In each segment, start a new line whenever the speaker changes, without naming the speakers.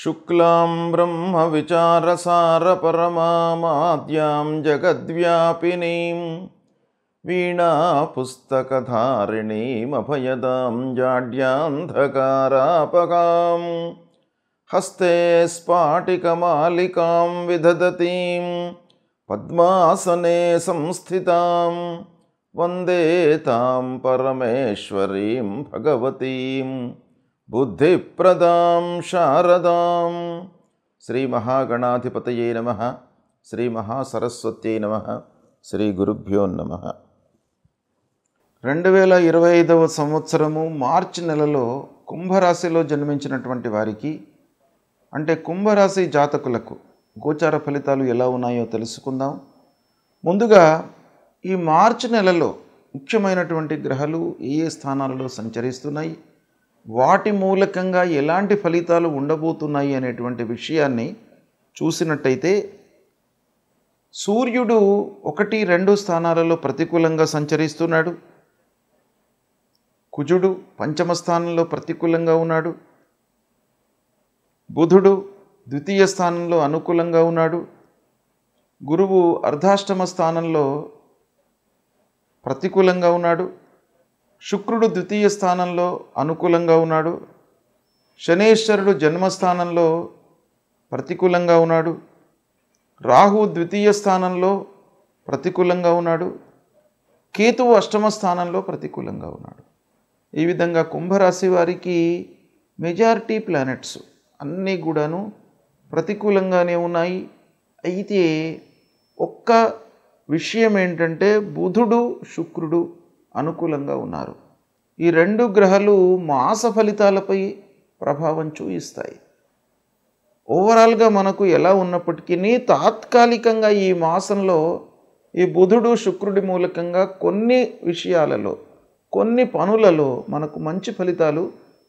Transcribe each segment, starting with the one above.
శుక్లాం బ్రహ్మవిచారసారపరమామాద్యాం జగద్వ్యాపినీం వీణాపుస్తకధారిణీమభయదాం జాడ్యాంధకారాపకాం హస్తే స్ఫాటికమాలికాం విదధతీం పద్మాసనే సంస్థితాం వందే తాం పరమేశ్వరీం భగవతీం బుద్ధిప్రదాం శారదాం. శ్రీ మహాగణాధిపతయే నమః. శ్రీ మహాసరస్వత్యై నమః. శ్రీ గురుభ్యో నమః. 2025వ సంవత్సరము మార్చి నెలలో కుంభరాశిలో జన్మించినటువంటి వారికి, అంటే కుంభరాశి జాతకులకు గోచార ఫలితాలు ఎలా ఉన్నాయో తెలుసుకుందాం. ముందుగా ఈ మార్చి నెలలో ముఖ్యమైనటువంటి గ్రహాలు ఏ ఏ స్థానాలలో సంచరిస్తున్నాయి, వాటి మూలకంగా ఎలాంటి ఫలితాలు ఉండబోతున్నాయి అనేటువంటి విషయాన్ని చూసినట్టయితే, సూర్యుడు 1, 2 స్థానాలలో ప్రతికూలంగా సంచరిస్తున్నాడు. కుజుడు పంచమ స్థానంలో ప్రతికూలంగా ఉన్నాడు. బుధుడు ద్వితీయ స్థానంలో అనుకూలంగా ఉన్నాడు. గురువు అర్ధాష్టమ స్థానంలో ప్రతికూలంగా ఉన్నాడు. శుక్రుడు ద్వితీయ స్థానంలో అనుకూలంగా ఉన్నాడు. శనేశ్వరుడు జన్మస్థానంలో ప్రతికూలంగా ఉన్నాడు. రాహు ద్వితీయ స్థానంలో ప్రతికూలంగా ఉన్నాడు. కేతువు అష్టమ స్థానంలో ప్రతికూలంగా ఉన్నాడు. ఈ విధంగా కుంభరాశి వారికి మెజారిటీ ప్లానెట్స్ అన్నీ కూడాను ప్రతికూలంగానే ఉన్నాయి. అయితే ఒక్క విషయం ఏంటంటే, బుధుడు శుక్రుడు అనుకూలంగా ఉన్నారు. ఈ 2 గ్రహాలు మాస ఫలితాలపై ప్రభావం చూపిస్తాయి. ఓవరాల్గా మనకు ఎలా ఉన్నప్పటికీ తాత్కాలికంగా ఈ మాసంలో ఈ బుధుడు శుక్రుడి మూలకంగా కొన్ని విషయాలలో, కొన్ని పనులలో మనకు మంచి ఫలితాలు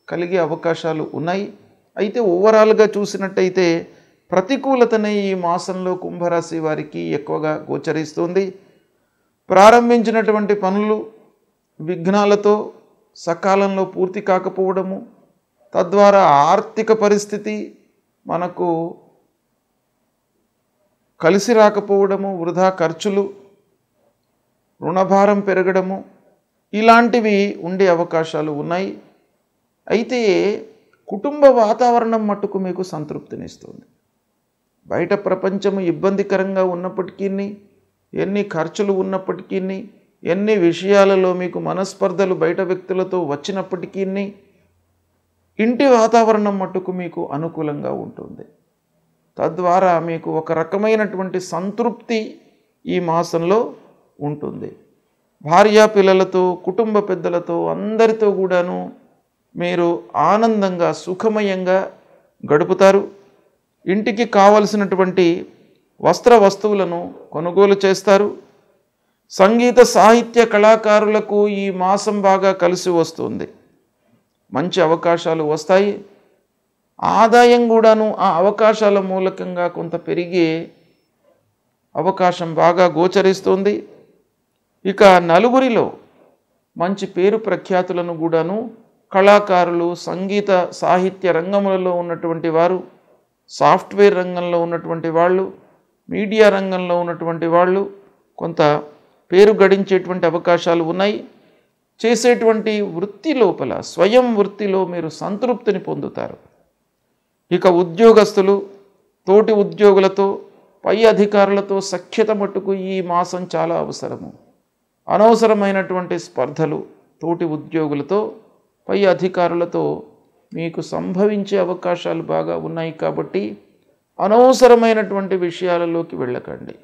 కలిగే అవకాశాలు ఉన్నాయి. అయితే ఓవరాల్గా చూసినట్టయితే ప్రతికూలతనే ఈ మాసంలో కుంభరాశి వారికి ఎక్కువగా గోచరిస్తుంది. ప్రారంభించినటువంటి పనులు విఘ్నాలతో సకాలంలో పూర్తి కాకపోవడము, తద్వారా ఆర్థిక పరిస్థితి మనకు కలిసి రాకపోవడము, వృధా ఖర్చులు, రుణభారం పెరగడము, ఇలాంటివి ఉండే అవకాశాలు ఉన్నాయి. అయితే కుటుంబ వాతావరణం మట్టుకు మీకు సంతృప్తినిస్తుంది. బయట ప్రపంచము ఇబ్బందికరంగా ఉన్నప్పటికీ, ఎన్ని ఖర్చులు ఉన్నప్పటికీ, ఎన్ని విషయాలలో మీకు మనస్పర్ధలు బయట వ్యక్తులతో వచ్చినప్పటికీ, ఇంటి వాతావరణం మట్టుకు మీకు అనుకూలంగా ఉంటుంది. తద్వారా మీకు ఒక రకమైనటువంటి సంతృప్తి ఈ మాసంలో ఉంటుంది. భార్యా పిల్లలతో, కుటుంబ పెద్దలతో, అందరితో కూడాను మీరు ఆనందంగా సుఖమయంగా గడుపుతారు. ఇంటికి కావలసినటువంటి వస్త్ర వస్తువులను కొనుగోలు చేస్తారు. సంగీత సాహిత్య కళాకారులకు ఈ మాసం బాగా కలిసి వస్తుంది. మంచి అవకాశాలు వస్తాయి. ఆదాయం కూడాను ఆ అవకాశాల మూలకంగా కొంత పెరిగే అవకాశం బాగా గోచరిస్తుంది. ఇక నలుగురిలో మంచి పేరు ప్రఖ్యాతులను కూడాను కళాకారులు, సంగీత సాహిత్య రంగములలో ఉన్నటువంటి వారు, సాఫ్ట్వేర్ రంగంలో ఉన్నటువంటి వాళ్ళు, మీడియా రంగంలో ఉన్నటువంటి వాళ్ళు కొంత పేరు గడించేటువంటి అవకాశాలు ఉన్నాయి. చేసేటువంటి వృత్తి లోపల, స్వయం వృత్తిలో మీరు సంతృప్తిని పొందుతారు. ఇక ఉద్యోగస్తులు తోటి ఉద్యోగులతో, పై అధికారులతో సఖ్యత మట్టుకు ఈ మాసం చాలా అవసరము. అనవసరమైనటువంటి స్పర్ధలు తోటి ఉద్యోగులతో, పై అధికారులతో మీకు సంభవించే అవకాశాలు బాగా ఉన్నాయి. కాబట్టి అనవసరమైనటువంటి విషయాలలోకి వెళ్ళకండి.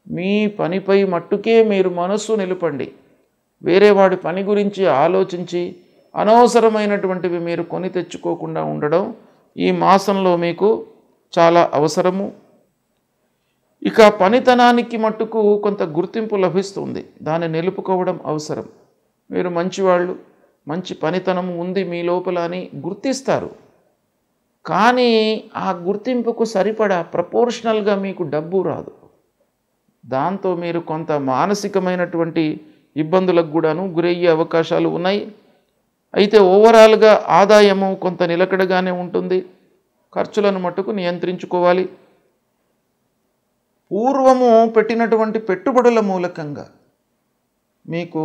మీ పనిపై మట్టుకే మీరు మనస్సు నిలపండి. వేరే వాడి పని గురించి ఆలోచించి అనవసరమైనటువంటివి మీరు కొని తెచ్చుకోకుండా ఉండడం ఈ మాసంలో మీకు చాలా అవసరము. ఇక పనితనానికి మట్టుకు కొంత గుర్తింపు లభిస్తుంది. దాన్ని నిలుపుకోవడం అవసరం. మీరు మంచివాళ్ళు, మంచి పనితనం ఉంది మీ లోపల అని గుర్తిస్తారు. కానీ ఆ గుర్తింపుకు సరిపడా ప్రపోర్షనల్గా మీకు డబ్బు రాదు. దాంతో మీరు కొంత మానసికమైనటువంటి ఇబ్బందులకు కూడాను గురయ్యే అవకాశాలు ఉన్నాయి. అయితే ఓవరాల్గా ఆదాయము కొంత నిలకడగానే ఉంటుంది. ఖర్చులను మట్టుకు నియంత్రించుకోవాలి. పూర్వము పెట్టినటువంటి పెట్టుబడుల మూలకంగా మీకు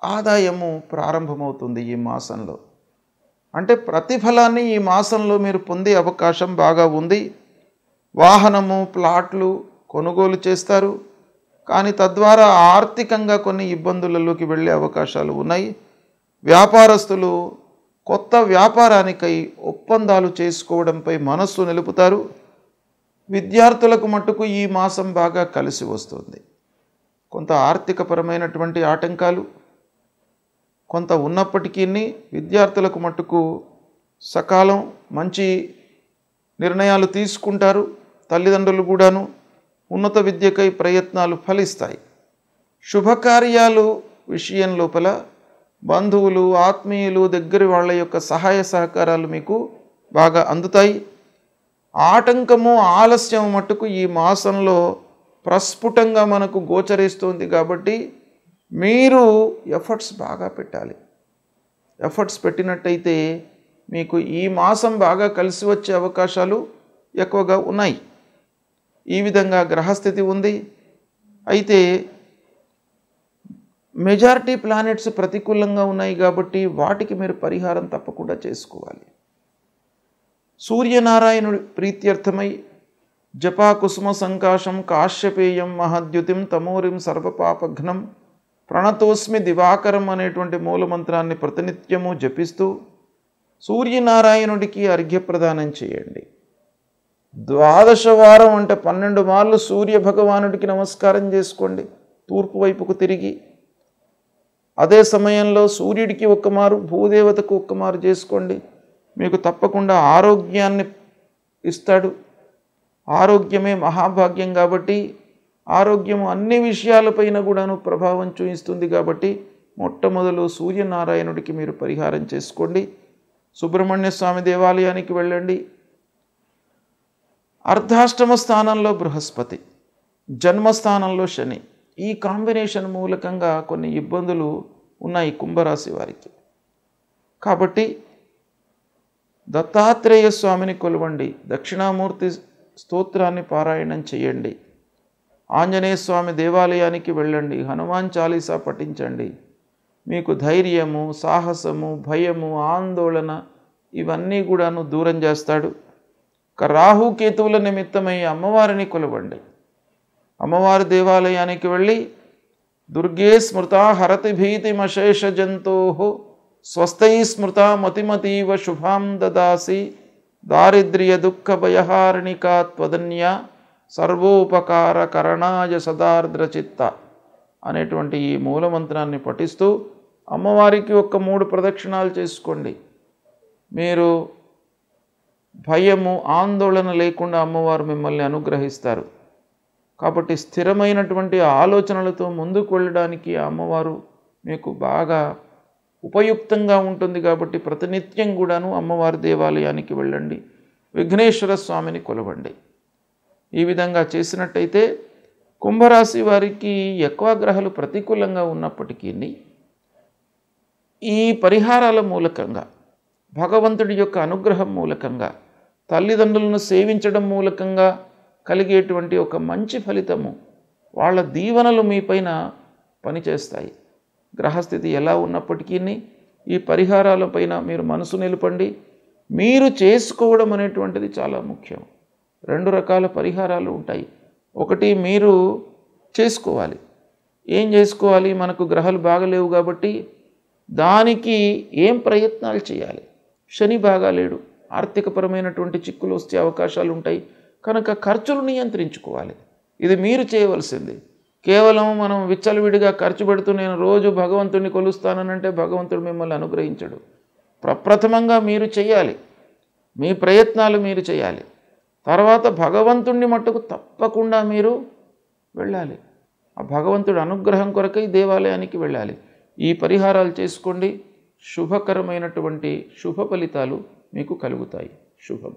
ఆదాయము ప్రారంభమవుతుంది ఈ మాసంలో. అంటే ప్రతిఫలాన్ని ఈ మాసంలో మీరు పొందే అవకాశం బాగా ఉంది. వాహనము, ప్లాట్లు కొనుగోలు చేస్తారు. కానీ తద్వారా ఆర్థికంగా కొన్ని ఇబ్బందులలోకి వెళ్ళే అవకాశాలు ఉన్నాయి. వ్యాపారస్తులు కొత్త వ్యాపారానికై ఒప్పందాలు చేసుకోవడంపై మనస్సు నిలుపుతారు. విద్యార్థులకు మట్టుకు ఈ మాసం బాగా కలిసి వస్తుంది. కొంత ఆర్థికపరమైనటువంటి ఆటంకాలు కొంత ఉన్నప్పటికీ విద్యార్థులకు మట్టుకు సకాలం మంచి నిర్ణయాలు తీసుకుంటారు. తల్లిదండ్రులు కూడాను ఉన్నత విద్యకై ప్రయత్నాలు ఫలిస్తాయి. శుభకార్యాలు విషయం లోపల బంధువులు, ఆత్మీయులు, దగ్గర వాళ్ళ యొక్క సహాయ సహకారాలు మీకు బాగా అందుతాయి. ఆటంకము, ఆలస్యం మట్టుకు ఈ మాసంలో ప్రస్ఫుటంగా మనకు గోచరిస్తుంది. కాబట్టి మీరు ఎఫర్ట్స్ బాగా పెట్టాలి. ఎఫర్ట్స్ పెట్టినట్టయితే మీకు ఈ మాసం బాగా కలిసి వచ్చే అవకాశాలు ఎక్కువగా ఉన్నాయి. ఈ విధంగా గ్రహస్థితి ఉంది. అయితే మెజారిటీ ప్లానెట్స్ ప్రతికూలంగా ఉన్నాయి కాబట్టి వాటికి మీరు పరిహారం తప్పకుండా చేసుకోవాలి. సూర్యనారాయణుడి ప్రీత్యర్థమై జపా కుసుమ సంకాశం కాశ్యపేయం మహద్యుతిం తమోరిం సర్వపాపఘ్నం ప్రణతోస్మి దివాకరం అనేటువంటి మూలమంత్రాన్ని ప్రతినిత్యము జపిస్తూ సూర్యనారాయణుడికి అర్ఘ్యప్రదానం చేయండి. 12 వారం అంటే 12 మార్లు సూర్య భగవానుడికి నమస్కారం చేసుకోండి తూర్పు వైపుకు తిరిగి. అదే సమయంలో సూర్యుడికి ఒక్కమారు, భూదేవతకు ఒక్కమారు చేసుకోండి. మీకు తప్పకుండా ఆరోగ్యాన్ని ఇస్తాడు. ఆరోగ్యమే మహాభాగ్యం కాబట్టి ఆరోగ్యము అన్ని విషయాలపైన కూడాను ప్రభావం చూపిస్తుంది. కాబట్టి మొట్టమొదలు సూర్యనారాయణుడికి మీరు పరిహారం చేసుకోండి. సుబ్రహ్మణ్య స్వామి దేవాలయానికి వెళ్ళండి. అర్ధాష్టమ స్థానంలో బృహస్పతి, జన్మస్థానంలో శని. ఈ కాంబినేషన్ మూలకంగా కొన్ని ఇబ్బందులు ఉన్నాయి కుంభరాశి వారికి. కాబట్టి దత్తాత్రేయ స్వామిని కొలవండి, దక్షిణామూర్తి స్తోత్రాన్ని పారాయణం చేయండి, ఆంజనేయ స్వామి దేవాలయానికి వెళ్ళండి, హనుమాన్ చాలీసా పఠించండి. మీకు ధైర్యము, సాహసము, భయము, ఆందోళన ఇవన్నీ కూడాను దూరం చేస్తాడు. రాహుకేతువుల నిమిత్తమై అమ్మవారిని కొలవండి. అమ్మవారి దేవాలయానికి వెళ్ళి దుర్గే స్మృత హరతి భీతిమశేష జంతో స్వస్థై స్మృత మతిమతీవ శుభాం దదాసి దారిద్ర్య దుఃఖ భయహారిణికా త్వదన్య సర్వోపకార కరణాయ సదార్ద్రచిత్త అనేటువంటి ఈ మూలమంత్రాన్ని పఠిస్తూ అమ్మవారికి 3 ప్రదక్షిణాలు చేసుకోండి. మీరు భయము, ఆందోళన లేకుండా అమ్మవారు మిమ్మల్ని అనుగ్రహిస్తారు. కాబట్టి స్థిరమైనటువంటి ఆలోచనలతో ముందుకు వెళ్ళడానికి అమ్మవారు మీకు బాగా ఉపయుక్తంగా ఉంటుంది. కాబట్టి ప్రతినిత్యం కూడాను అమ్మవారి దేవాలయానికి వెళ్ళండి, విఘ్నేశ్వర స్వామిని కొలవండి. ఈ విధంగా చేసినట్టయితే కుంభరాశి వారికి ఎక్కువ గ్రహాలు ప్రతికూలంగా ఉన్నప్పటికీ ఈ పరిహారాల మూలకంగా, భగవంతుడి యొక్క అనుగ్రహం మూలకంగా, తల్లిదండ్రులను సేవించడం మూలకంగా కలిగేటువంటి ఒక మంచి ఫలితము, వాళ్ళ దీవెనలు మీపైన పనిచేస్తాయి. గ్రహస్థితి ఎలా ఉన్నప్పటికీ ఈ పరిహారాలపైన మీరు మనసు నిలపండి. మీరు చేసుకోవడం అనేటువంటిది చాలా ముఖ్యం. 2 రకాల పరిహారాలు ఉంటాయి. ఒకటి మీరు చేసుకోవాలి. ఏం చేసుకోవాలి? మనకు గ్రహాలు బాగలేవు కాబట్టి దానికి ఏం ప్రయత్నాలు చేయాలి? శని బాగాలేడు, ఆర్థికపరమైనటువంటి చిక్కులు వచ్చే అవకాశాలు ఉంటాయి కనుక ఖర్చులు నియంత్రించుకోవాలి. ఇది మీరు చేయవలసింది. కేవలం మనం విచ్చలవిడిగా ఖర్చు పెడుతూ నేను రోజు భగవంతుడిని కొలుస్తానంటే భగవంతుడు మిమ్మల్ని అనుగ్రహించడు. ప్రప్రథమంగా మీరు చేయాలి, మీ ప్రయత్నాలు మీరు చేయాలి. తర్వాత భగవంతుడిని మట్టుకు తప్పకుండా మీరు వెళ్ళాలి. ఆ భగవంతుడి అనుగ్రహం కొరకై దేవాలయానికి వెళ్ళాలి. ఈ పరిహారాలు చేసుకోండి. శుభకరమైనటువంటి శుభ ఫలితాలు మీకు కలుగుతాయి. శుభం.